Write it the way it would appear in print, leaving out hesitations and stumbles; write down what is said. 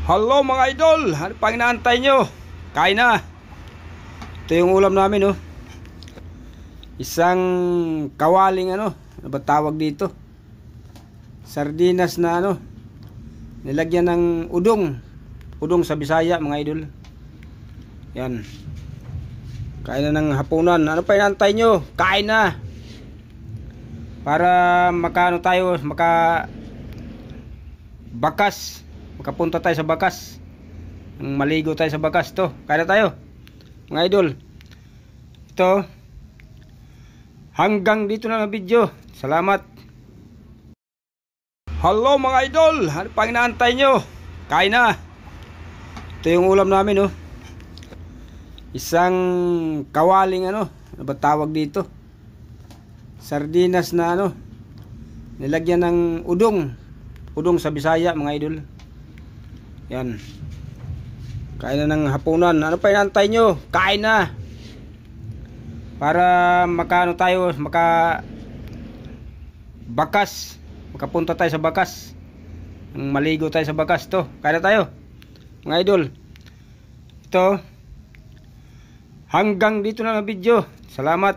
Hello mga idol, ano pang inaantay nyo? Kain na. Ito yung ulam namin, oh. Isang kawaling ano ba tawag dito? Sardinas na nilagyan ng udong. Udong sa Bisaya mga idol. Yan. Kain na ng hapunan. Ano pa inaantay nyo? Kain na. Para makapunta tayo sa bakas. Maligo tayo sa bakas to. Kaya tayo mga idol. Ito. Hanggang dito na ang video. Salamat. Hello mga idol, ano pang inaantay nyo? Kain na. Ito yung ulam namin, oh. Isang kawaling ano ba tawag dito? Sardinas na nilagyan ng udong. Udong sa Bisaya mga idol. Yan. Kain na ng hapunan. Ano pa inaantay nyo? Kain na. Para makapunta tayo sa bakas. Maligo tayo sa bakas to. Kaya tayo mga idol. Ito. Hanggang dito na ang video. Salamat.